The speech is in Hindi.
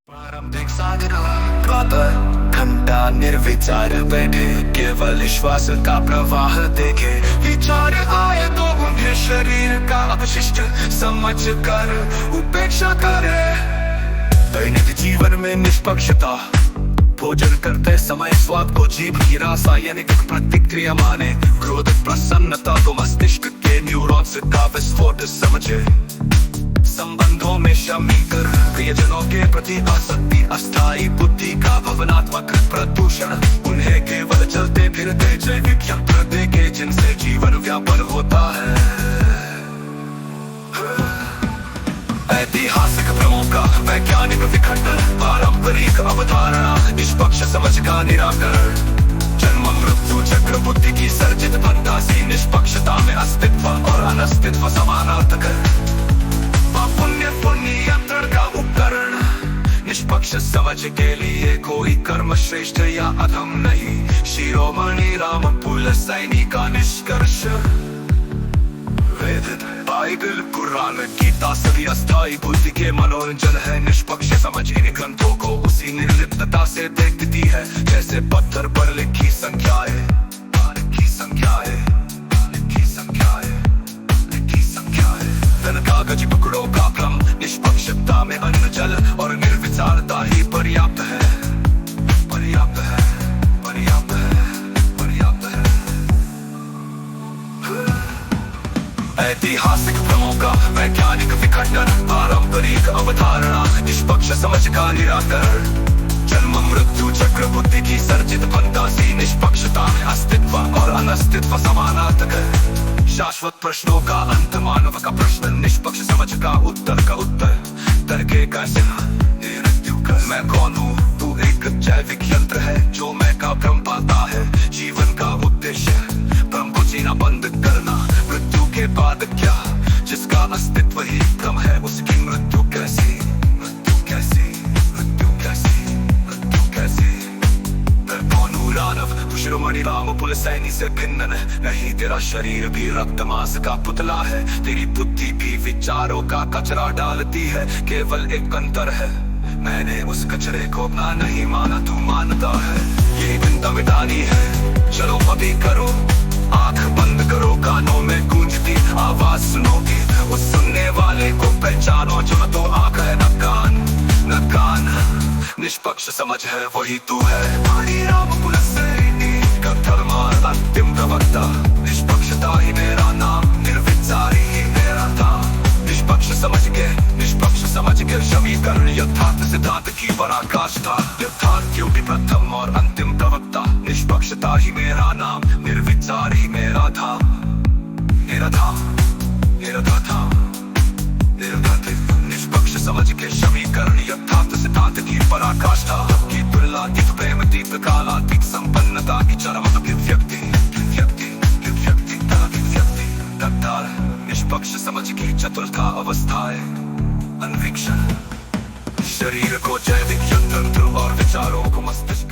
प्रारंभिक साधना प्रातः घंटा निर्विचार बैठे, केवल विश्वास का प्रवाह देखे। विचार आए तो उन्हें शरीर का अवशिष्ट समझ कर उपेक्षा करे। दैनिक जीवन में निष्पक्षता, भोजन करते समय स्वाद को जीभ की रासायनिक प्रतिक्रिया माने। क्रोध प्रसन्नता तो मस्तिष्क के न्यूरॉन्स का विस्फोट समझे। संबंधों में शमी कर प्रियजनों के प्रति आसक्ति, अस्थायी बुद्धि का भावनात्मक प्रदूषण। उन्हें केवल चलते फिरते जैविक यंत्र देखे, जिनसे जीवन व्यापन होता है। ऐतिहासिक भ्रमों का वैज्ञानिक विखंडन, पारंपरिक अवधारणा निष्पक्ष समझ का निराकरण। जन्म मृत्यु चक्र बुद्धि की सर्जित फंतासी, निष्पक्षता में अस्तित्व और अनस्तित्व समानार्थक है। पुण्य यंत्रण का उपकरण, निष्पक्ष समझ के लिए कोई कर्म श्रेष्ठ या अधम नहीं। शिरोमणि रामपुल सैनी का निष्कर्ष। वेद बाइबल कुरान गीता सभी अस्थायी बुद्धि के मनोरंजन है। निष्पक्ष समझ इन ग्रंथों को उसी निर्लिप्तता से देखती है जैसे पत्थर पर लिखी संख्याएं। कागज टुकड़ों का क्रम, निष्पक्षता में अन्न जल और निर्विचारता ही पर्याप्त है। पर्याप्त है, पर्याप्त है, पर्याप्त है। ऐतिहासिक भ्रमों का वैज्ञानिक विखंडन, पारंपरिक अवधारणा निष्पक्ष समझ का निराकरण। जन्म मृत्यु चक्र बुद्धि की सर्जित फंतासी, निष्पक्षता में अस्तित्व और अनस्तित्व समानार्थक है। शाश्वत प्रश्नों का अंत, मानव का प्रश्न, निष्पक्ष समझ का उत्तर तर्के कैसे मृत्यु कर। मैं कौन हूँ? तू एक जैविक यंत्र है जो मैं का भ्रम पाता है। जीवन का उद्देश्य भ्रम को जीना बंद करना। मृत्यु के बाद क्या? जिसका अस्तित्व ही भ्रम है, उसकी मृत्यु कैसी? मृत्यु कैसी? मृत्यु कैसी? मृत्यु कैसी? मैं कौन हूँ? रानव शिरोमणि रामपुल सैनी से भिन्न नहीं। तेरा शरीर भी रक्त मांस का पुतला है। तेरी बुद्धि भी विचारों का कचरा डालती है। केवल एक अंतर है, मैंने उस कचरे को अपना नहीं माना, तू मानता है। ये चिंता मिटानी है, चलो अभी करो। आंख बंद करो, कानों में गूंजती आवाज सुनोगी। उस सुनने वाले को पहचानो जो तो आंख है न कान, न कान। निष्पक्ष समझ है वही तू है। रामपुल सैनी का धर्म अंतिम प्रवक्ता। निष्पक्षता ही मेरा नाम, निर्विचारी ही मेरा धाम। निष्पक्ष समझ के समीकरण यथार्थ सिद्धांत की पराकाष्ठा। यथार्थ क्यों भी प्रथम और अंतिम प्रवक्ता। निष्पक्षता ही मेरा नाम, निर्विचार ही मेरा धाम। मेरा धाम, मेरा धाम, मेरा निष्पक्ष समझ के समीकरण यथार्थ सिद्धांत की पराकाष्ठा। की तुलनातीत प्रेमतीत कालातीत संपन्नता की चरम अभिव्यक्ति। निष्पक्ष समझ की चतुर्था अवस्थाएं, अन्वीक्षण। शरीर को जैविक यंत्र और विचारों को मस्तिष्क